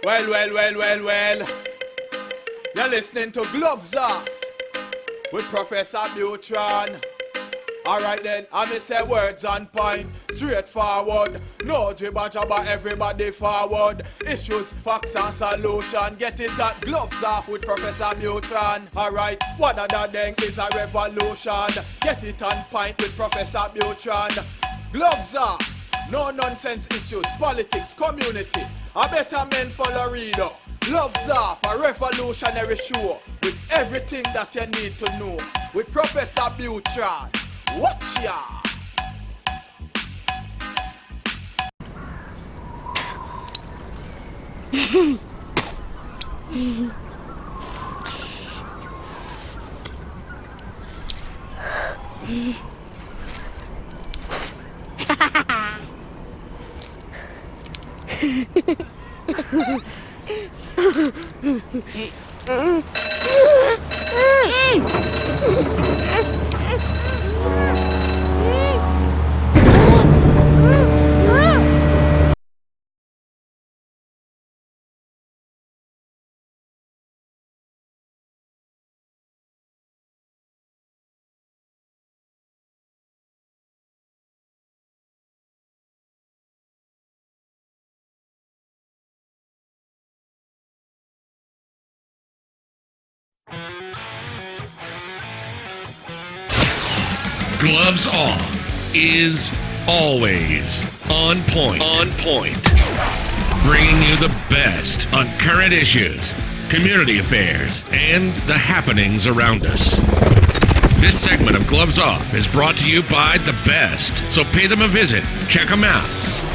Well. You're listening to Gloves Off with Professor Buitrón. Alright then, I may say words on point, straightforward. No jibber jabber, everybody forward. Issues, facts and solution. Get it at Gloves Off with Professor Buitrón. Alright, what other thing is a revolution? Get it on point with Professor Buitrón. Gloves Off, no nonsense issues, politics, community. A better men follow reader. Gloves Off, a revolutionary show with everything that you need to know. With Professor Buitrón. Watch ya! Gloves Off is always on point. Bringing you the best on current issues, community affairs, and the happenings around us. This segment of Gloves Off is brought to you by the best, so pay them a visit. Check them out.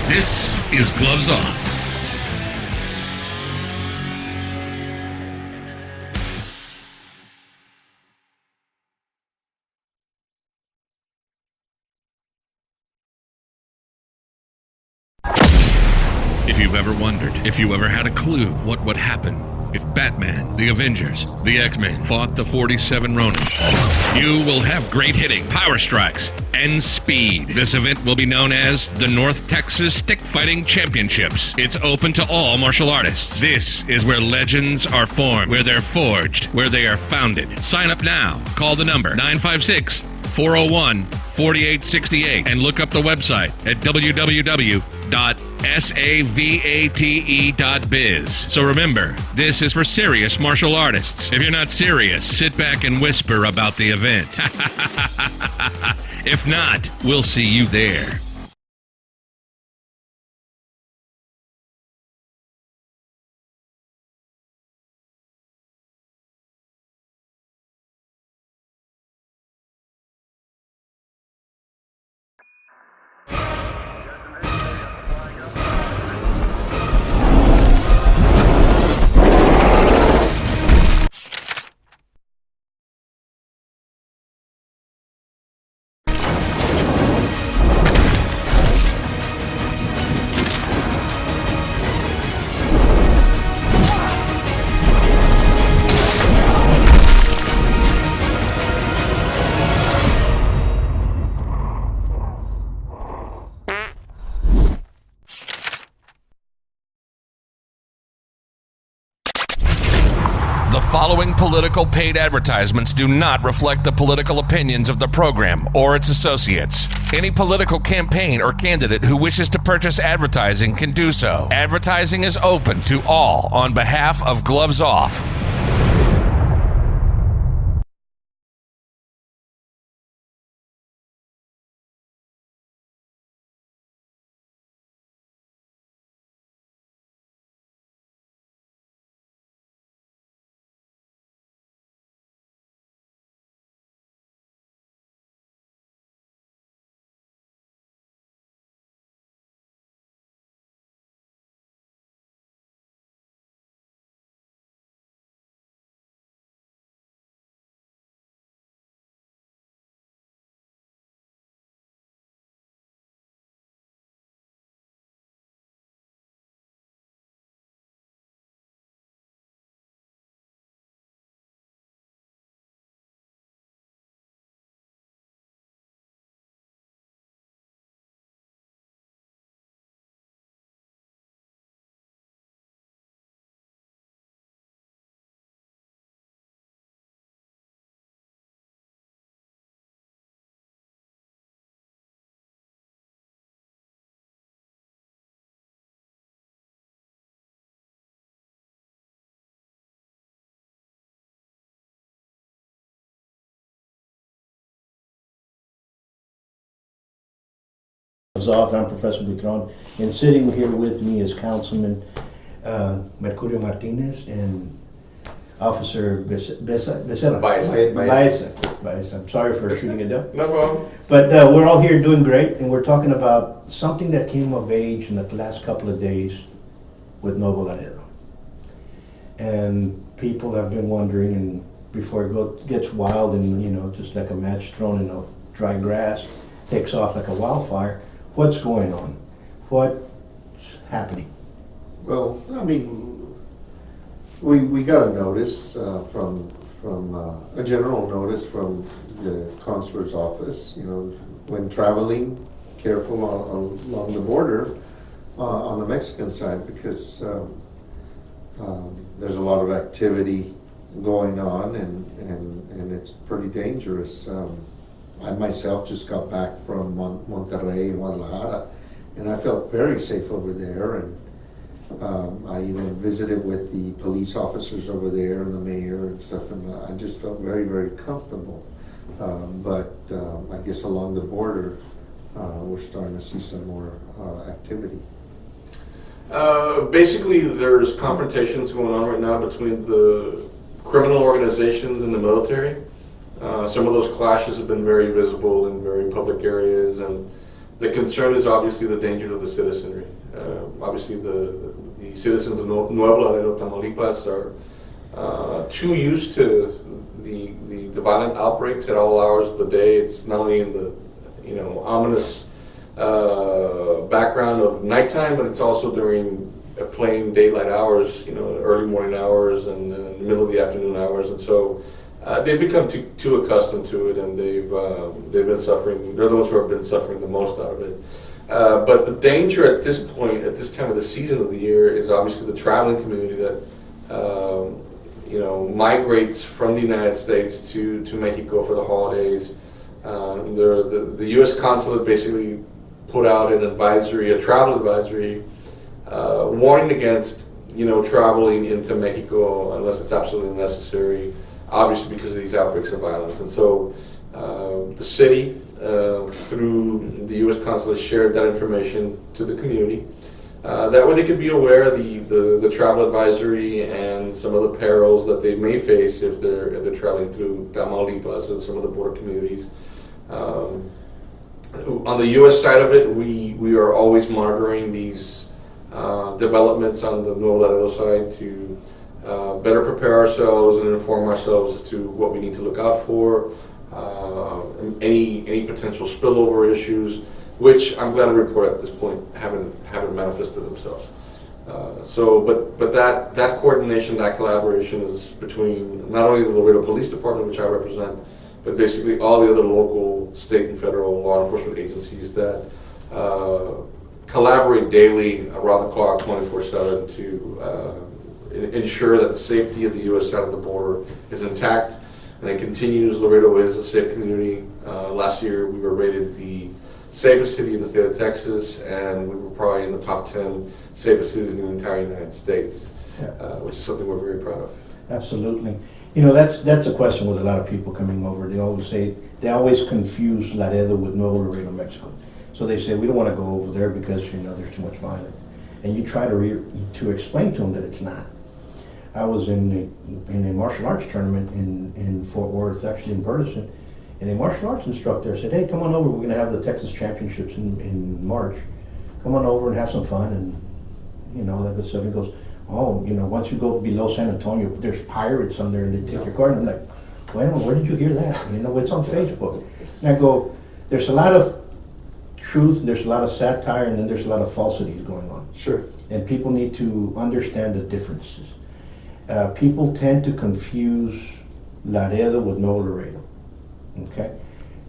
This is Gloves Off. If you've ever wondered, if you ever had a clue what would happen if Batman, the Avengers, the X-Men fought the 47 Ronin, you will have great hitting, power strikes, and speed. This event will be known as the North Texas Stick Fighting Championships. It's open to all martial artists. This is where legends are formed, where they're forged, where they are founded. Sign up now. Call the number 956-401-4868 and look up the website at www.savate.biz. So remember, this is for serious martial artists. If you're not serious, sit back and whisper about the event. If not, we'll see you there. The following political paid advertisements do not reflect the political opinions of the program or its associates. Any political campaign or candidate who wishes to purchase advertising can do so. Advertising is open to all on behalf of Gloves Off. Gloves Off. I'm Professor Buitrón, and sitting here with me is Councilman Mercurio Martinez and Officer Baeza. I'm sorry for shooting it down. No problem. But we're all here doing great, and we're talking about something that came of age in the last couple of days with Nuevo Laredo. And people have been wondering, and before it gets wild and, you know, just like a match thrown in a dry grass, takes off like a wildfire, what's going on? What's happening? Well, I mean, we got a notice from a general notice from the consular's office. You know, when traveling, careful along the border on the Mexican side, because there's a lot of activity going on, and it's pretty dangerous. I myself just got back from Monterrey and Guadalajara, and I felt very safe over there. And I even visited with the police officers over there and the mayor and stuff, and I just felt very, very comfortable. But I guess along the border, we're starting to see some more activity. Basically, there's confrontations going on right now between the criminal organizations and the military. Some of those clashes have been very visible in very public areas, and the concern is obviously the danger to the citizenry. Obviously, the citizens of Nuevo Laredo, Tamaulipas, are too used to the violent outbreaks at all hours of the day. It's not only in the ominous background of nighttime, but it's also during plain daylight hours, early morning hours and the middle of the afternoon hours, and so they've become too accustomed to it, and they've been suffering. They're the ones who have been suffering the most out of it. But the danger at this point, at this time of the season of the year, is obviously the traveling community that migrates from the United States to Mexico for the holidays. The U.S. consulate basically put out an advisory, a travel advisory, warning against traveling into Mexico unless it's absolutely necessary, obviously because of these outbreaks of violence. And so the city, through the U.S. consulate, shared that information to the community. That way they could be aware of the travel advisory and some of the perils that they may face if they're traveling through Tamaulipas or some of the border communities. On the U.S. side of it, we are always monitoring these developments on the Nuevo Laredo side to better prepare ourselves and inform ourselves as to what we need to look out for, any potential spillover issues, which I'm glad to report at this point haven't manifested themselves. But that coordination, that collaboration is between not only the Laredo Police Department, which I represent, but basically all the other local, state, and federal law enforcement agencies that collaborate daily, around the clock, 24/7 to ensure that the safety of the U.S. side of the border is intact, and it continues. Laredo is a safe community. Last year, we were rated the safest city in the state of Texas, and we were probably in the top 10 safest cities in the entire United States, which is something we're very proud of. Absolutely. That's a question with a lot of people coming over. They always confuse Laredo with Nuevo Laredo, Mexico. So they say, we don't want to go over there because, there's too much violence. And you try to explain to them that it's not. I was in a martial arts tournament in Fort Worth, actually in Burleson, and a martial arts instructor said, hey, come on over, we're going to have the Texas Championships in March. Come on over and have some fun, and, that good stuff. He goes, once you go below San Antonio, there's pirates on there, and they take your car. And I'm like, well, where did you hear that? It's on Facebook. And I go, there's a lot of truth, and there's a lot of satire, and then there's a lot of falsities going on. Sure. And people need to understand the differences. People tend to confuse Laredo with Nuevo Laredo. Okay?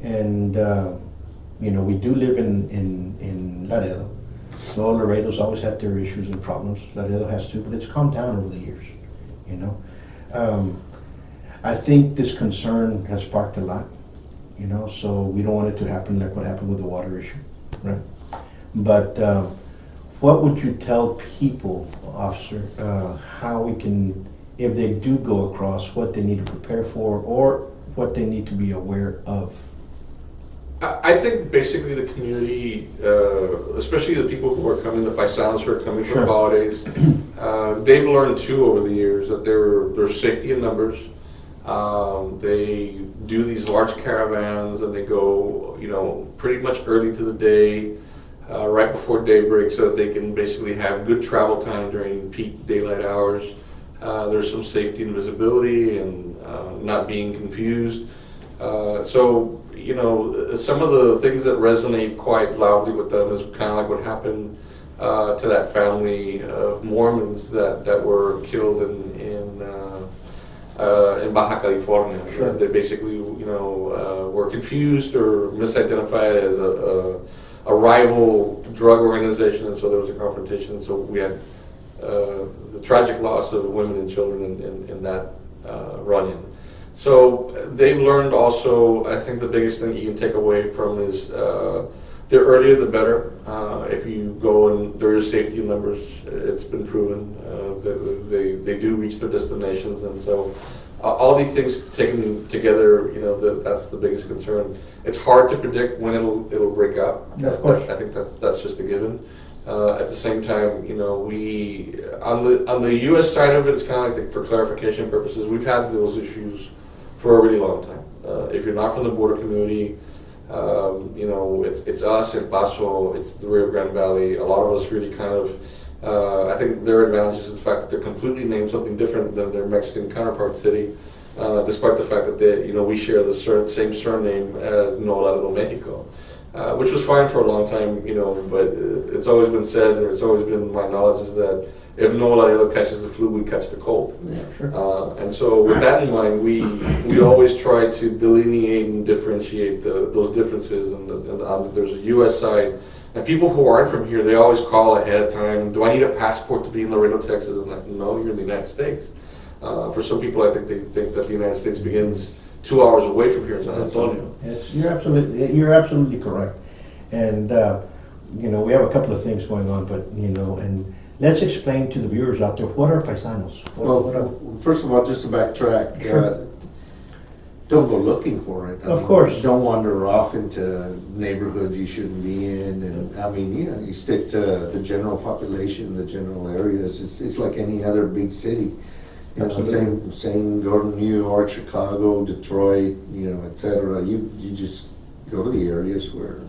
And, we do live in Laredo. Nuevo Laredo's always had their issues and problems. Laredo has too, but it's calmed down over the years, I think this concern has sparked a lot, so we don't want it to happen like what happened with the water issue, right? But what would you tell people, officer, how we can, if they do go across, what they need to prepare for or what they need to be aware of? I think basically the community, especially the people who are coming, the paisanos who are coming for the holidays, they've learned too over the years that there's safety in numbers. They do these large caravans and they go, pretty much early to the day, right before daybreak, so that they can basically have good travel time during peak daylight hours. There's some safety and visibility and not being confused. So, some of the things that resonate quite loudly with them is kind of like what happened to that family of Mormons that were killed in Baja California. Sure. They basically, were confused or misidentified as a rival drug organization, and so there was a confrontation. So we had the tragic loss of women and children in that run-in. So they've learned also, I think the biggest thing you can take away from is the earlier the better. If you go and there is safety in numbers, it's been proven that they do reach their destinations, and so all these things taken together, that's the biggest concern. It's hard to predict when it'll break out. Of course. I think that's just a given. At the same time, we on the U.S. side of it, it's kind of like for clarification purposes, we've had those issues for a really long time. If you're not from the border community, it's us, El Paso, it's the Rio Grande Valley. A lot of us really kind of, I think their advantage is the fact that they're completely named something different than their Mexican counterpart city, despite the fact that we share the same surname as Nuevo Laredo, Mexico. Which was fine for a long time, but it's always been said, or it's always been my knowledge, is that if Nuevo Laredo catches the flu, we catch the cold. Yeah, sure. And so with that in mind, we always try to delineate and differentiate those differences, and there's a U.S. side. And people who aren't from here, they always call ahead of time, do I need a passport to be in Laredo, Texas? I'm like, no, you're in the United States. For some people, I think they think that the United States begins 2 hours away from here in San Antonio. Yes, you're absolutely correct. And, we have a couple of things going on, but, and let's explain to the viewers out there, what are paisanos? First of all, just to backtrack, Sure. Don't go looking for it. Of course. Don't wander off into neighborhoods you shouldn't be in, and you stick to the general population, the general areas. It's like any other big city. Same. Go to New York, Chicago, Detroit, etc. You just go to the areas where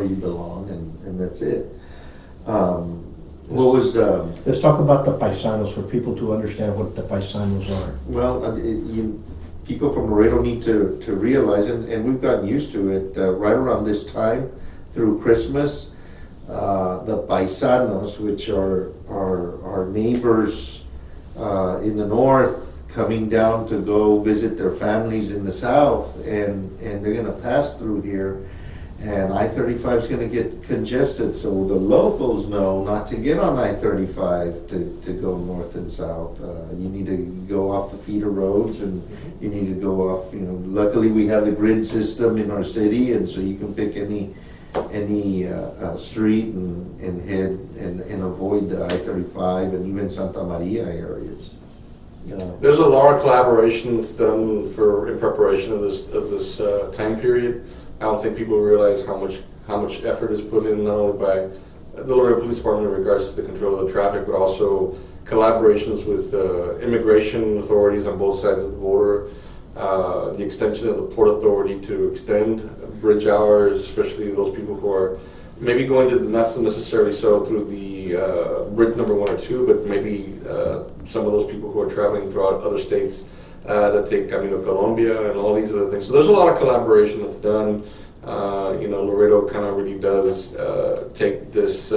you belong, and that's it. Let's talk about the paisanos for people to understand what the paisanos are. Well, people from Laredo need to realize, and we've gotten used to it, right around this time, through Christmas, the paisanos, which are our neighbors in the north, coming down to go visit their families in the south, and they're going to pass through here. And I-35 is going to get congested, so the locals know not to get on I-35 to go north and south. You need to go off the feeder roads, and you need to go off. Luckily we have the grid system in our city, and so you can pick any street and head and avoid the I-35 and even Santa Maria areas. There's a lot of collaboration that's done in preparation of this time period. I don't think people realize how much effort is put in, not only by the Laredo Police Department in regards to the control of the traffic, but also collaborations with immigration authorities on both sides of the border, the extension of the Port Authority to extend bridge hours, especially those people who are maybe going to, not so necessarily so through the bridge number 1 or 2, but maybe some of those people who are traveling throughout other states that take Camino Colombia and all these other things. So there's a lot of collaboration that's done. Laredo kind of really does take this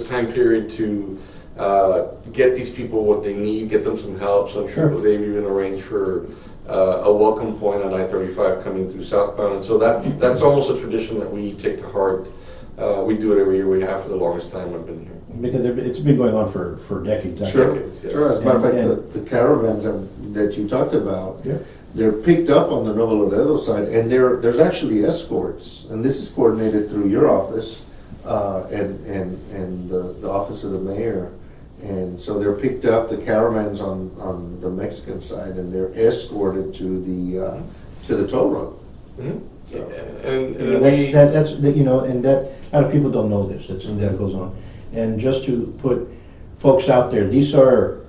time period to get these people what they need, get them some help. Some people, they've even arranged for a welcome point on I-35 coming through southbound, and so that's almost a tradition that we take to heart. We do it every year. We have for the longest time I've been here. Because it's been going on for decades. Sure. Decades, yes. Sure. As a matter of fact, the caravans that you talked about, they're picked up on the Nuevo Laredo side, and there's actually escorts, and this is coordinated through your office and the office of the mayor. And so they're picked up, the caravans on the Mexican side, and they're escorted to the toll road. And You know, that's you know, and that a lot of people don't know this. That goes on, and just to put folks out there, these are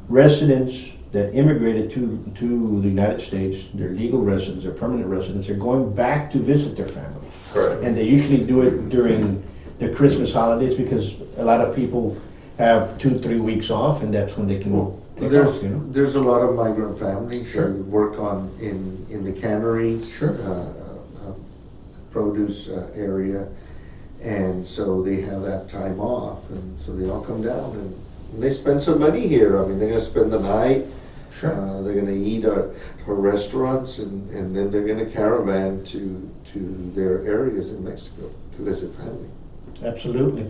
residents that immigrated to the United States. They're legal residents, they're permanent residents. They're going back to visit their families, Correct. and they usually do it during the Christmas holidays because a lot of people have 2-3 weeks off, and that's when they can take off. You know, There's a lot of migrant families Sure. who work in the canneries, Sure. produce area, and so they have that time off, and so they all come down and they spend some money here. I mean, they're gonna spend the night. Sure. They're gonna eat at restaurants, and then they're gonna caravan to their areas in Mexico to visit family. Absolutely.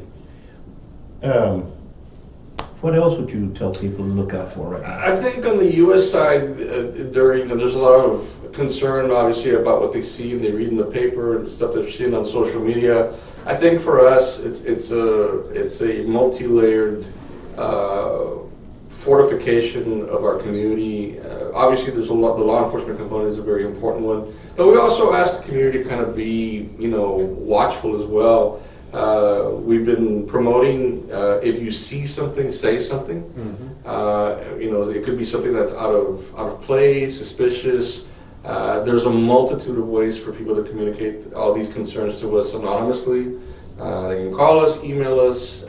What else would you tell people to look out for right now? I think on the U.S. side, there's a lot of concern, obviously, about what they see and they read in the paper and stuff they've seen on social media. I think for us, it's a multi-layered fortification of our community. Obviously, there's a lot. The law enforcement component is a very important one, but we also ask the community to kind of be, watchful as well. We've been promoting, if you see something, say something. It could be something that's out of place, suspicious. There's a multitude of ways for people to communicate all these concerns to us anonymously. They can call us, email us,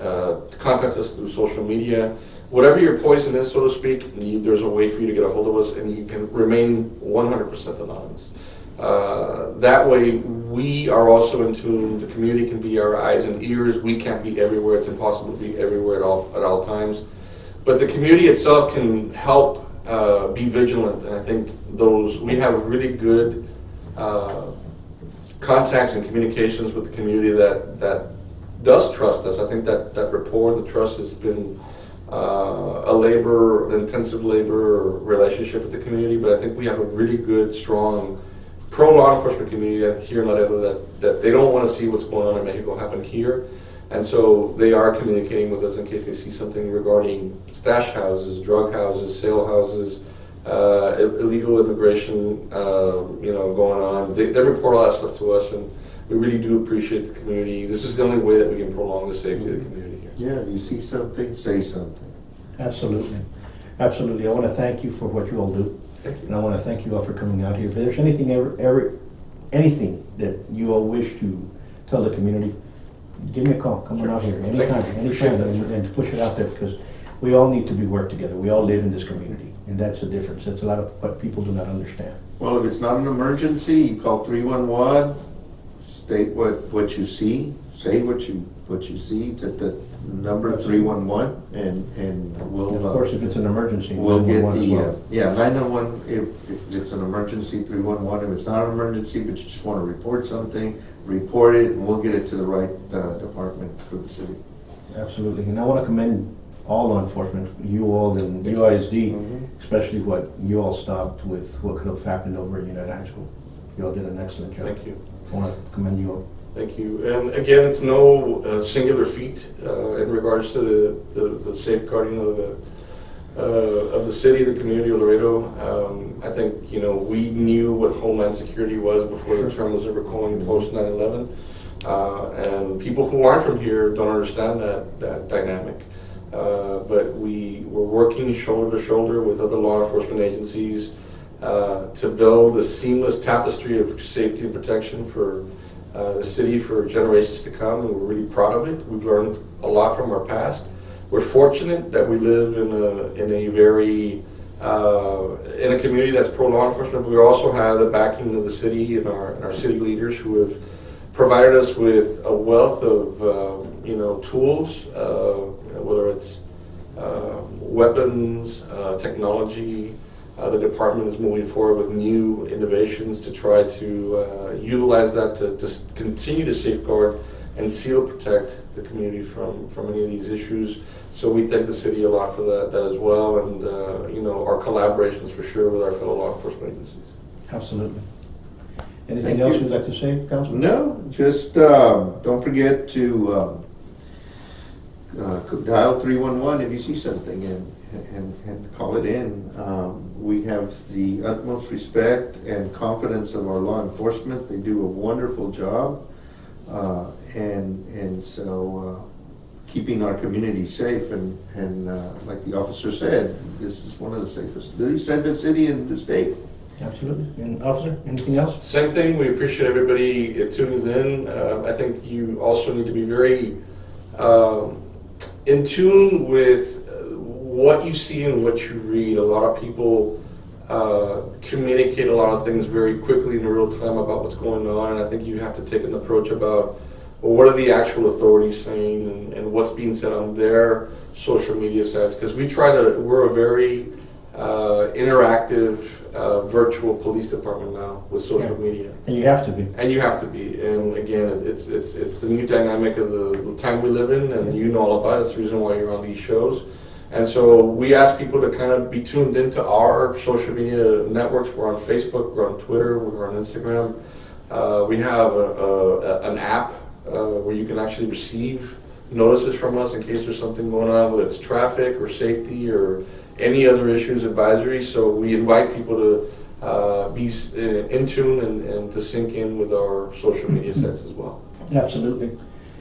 contact us through social media. Whatever your poison is, so to speak, there's a way for you to get a hold of us, and you can remain 100% anonymous. That way, we are also in tune. The community can be our eyes and ears. We can't be everywhere. It's impossible to be everywhere at all times. But the community itself can help be vigilant. And I think we have really good contacts and communications with the community that does trust us. I think that rapport, the trust has been intensive labor relationship with the community. But I think we have a really good, strong pro-law enforcement community here in Laredo that they don't want to see what's going on in Mexico happen here. And so they are communicating with us in case they see something regarding stash houses, drug houses, sale houses, illegal immigration, going on. They report all that stuff to us, and we really do appreciate the community. This is the only way that we can prolong the safety of the community here. Yeah, if you see something, say something. Absolutely. Absolutely. I want to thank you for what you all do. Thank you. And I want to thank you all for coming out here. If there's anything anything that you all wish to tell the community, give me a call. Come on out here anytime, and to push it out there, because we all need to work together. We all live in this community, and that's the difference. That's a lot of what people do not understand. Well, if it's not an emergency, you call 311. State what you see. Say what you see to the number 311, and we'll. Of course, if it's an emergency, we'll get 911 as well. 911 if it's an emergency, 311 if it's not an emergency, but you just want to report something, report it, and we'll get it to the right department for the city. Absolutely, and I want to commend all law enforcement, you all and UISD, especially what you all stopped with what could have happened over at United High School. You all did an excellent job. Thank you. I want to commend you all. Thank you. And again, it's no singular feat in regards to the safeguarding of the city, the community of Laredo. I think, we knew what Homeland Security was before the term was ever coined post 9/11. And people who aren't from here don't understand that dynamic. But we were working shoulder to shoulder with other law enforcement agencies to build a seamless tapestry of safety and protection for the city for generations to come, and we're really proud of it. We've learned a lot from our past. We're fortunate that we live in a community that's pro law enforcement. But we also have the backing of the city and our city leaders who have provided us with a wealth of tools, whether it's weapons, technology. The department is moving forward with new innovations to try to utilize that to continue to safeguard and seal protect the community from any of these issues. So we thank the city a lot for that as well, and our collaborations for sure with our fellow law enforcement agencies. Absolutely. Anything Thank else you. you'd like to say, Councilman? No, just don't forget to dial 311 if you see something and call it in. We have the utmost respect and confidence of our law enforcement. They do a wonderful job, and so keeping our community safe, and like the officer said, this is one of the safest city in the state. Absolutely. And officer, anything else? Same thing. We appreciate everybody tuning in. I think you also need to be very in tune with what you see and what you read. A lot of people communicate a lot of things very quickly in real time about what's going on, and I think you have to take an approach about, well, what are the actual authorities saying, and what's being said on their social media sites, because we're a very interactive virtual police department now with social media. And you have to be. And you have to be. And again, it's the new dynamic of the time we live in, and you know all about it. That's the reason why you're on these shows. And so we ask people to kind of be tuned into our social media networks. We're on Facebook, we're on Twitter, we're on Instagram. We have an app where you can actually receive notices from us in case there's something going on, whether it's traffic or safety or any other issues, advisory. So we invite people to be in tune and to sync in with our social media sites as well. Absolutely.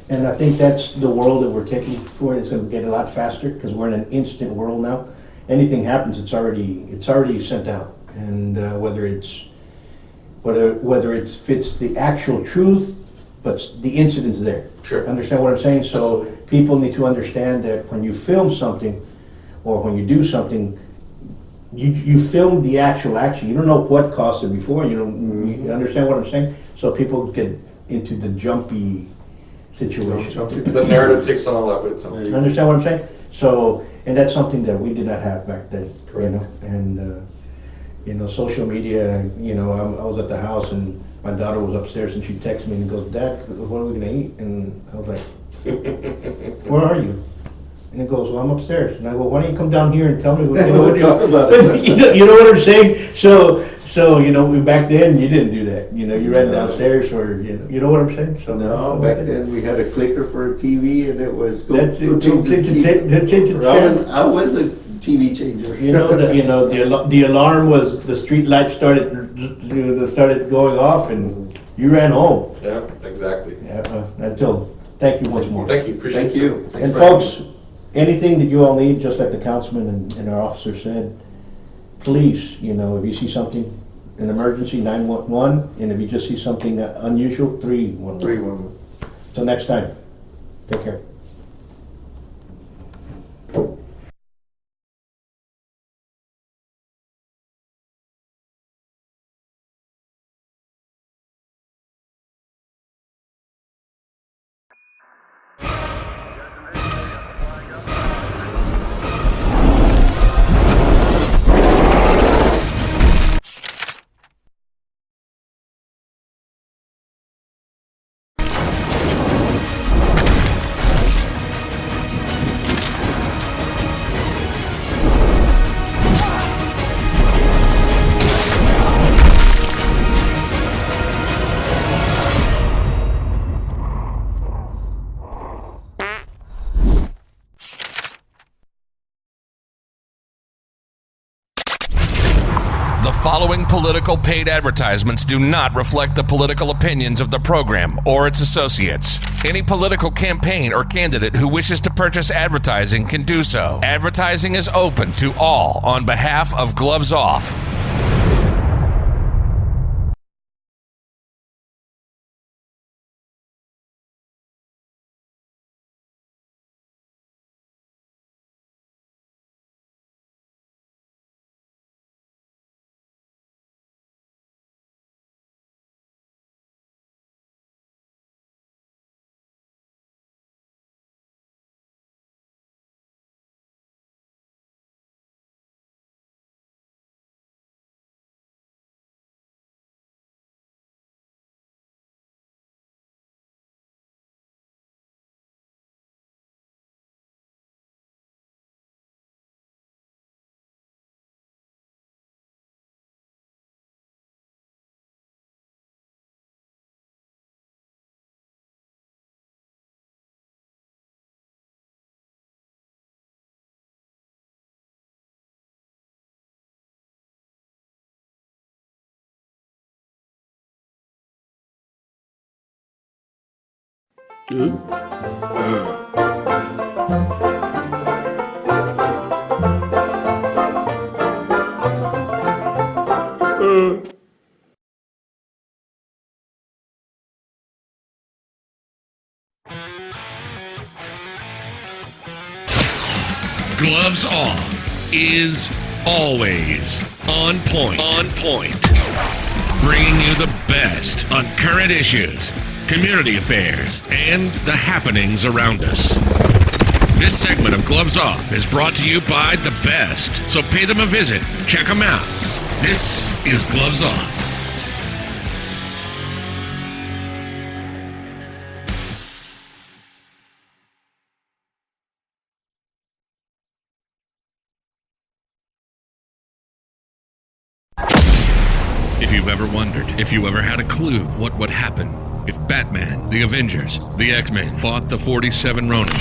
And I think that's the world that we're taking for it. It's going to get a lot faster because we're in an instant world now. Anything happens, it's already sent out. And whether it fits the actual truth, but the incident's there. Sure. Understand what I'm saying? So Absolutely. people need to understand that when you film something or when you do something, you film the actual action. You don't know what caused it before. You understand what I'm saying? So people get into the jumpy situation. The narrative takes on a life of its own. You understand what I'm saying? So, and that's something that we did not have back then. Correct. And social media. I was at the house and my daughter was upstairs and she texted me and goes, "Dad, what are we gonna eat?" And I was like, "Where are you?" And it goes, "Well, I'm upstairs." And I go, "Why don't you come down here and tell me what We'll talk about it. you know what I'm saying? So back then you didn't do that. You ran downstairs or you know what I'm saying? So No, back then we had a clicker for a TV, and it was That's it. Change the channel. I was the TV changer. The alarm was the street lights started going off and you ran home. Yeah, exactly. Thank you once more. Thank you. Appreciate Thank you. Thanks And for having folks, me. anything that you all need, just like the councilman and our officer said, please, if you see something, an emergency, 911, and if you just see something unusual, 311. 311. Till next time, take care. The following political paid advertisements do not reflect the political opinions of the program or its associates. Any political campaign or candidate who wishes to purchase advertising can do so. Advertising is open to all on behalf of Gloves Off. Gloves Off is always on point. On point. Bringing you the best on current issues, community affairs, and the happenings around us. This segment of Gloves Off is brought to you by the best, so pay them a visit. Check them out. This is Gloves Off. If you've ever wondered, if you ever had a clue what would happen if Batman, the Avengers, the X-Men fought the 47 Ronin,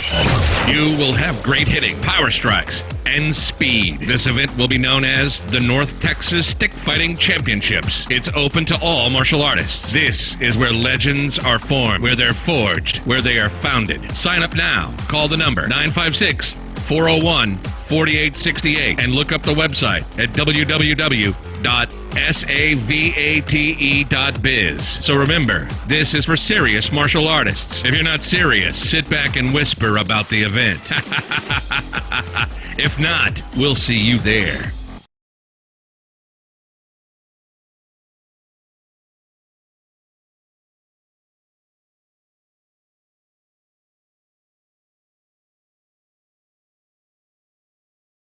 you will have great hitting, power strikes, and speed. This event will be known as the North Texas Stick Fighting Championships. It's open to all martial artists. This is where legends are formed, where they're forged, where they are founded. Sign up now. Call the number 956-401-4868 and look up the website at www.savate.biz. So remember, this is for serious martial artists. If you're not serious, sit back and whisper about the event. If not, we'll see you there.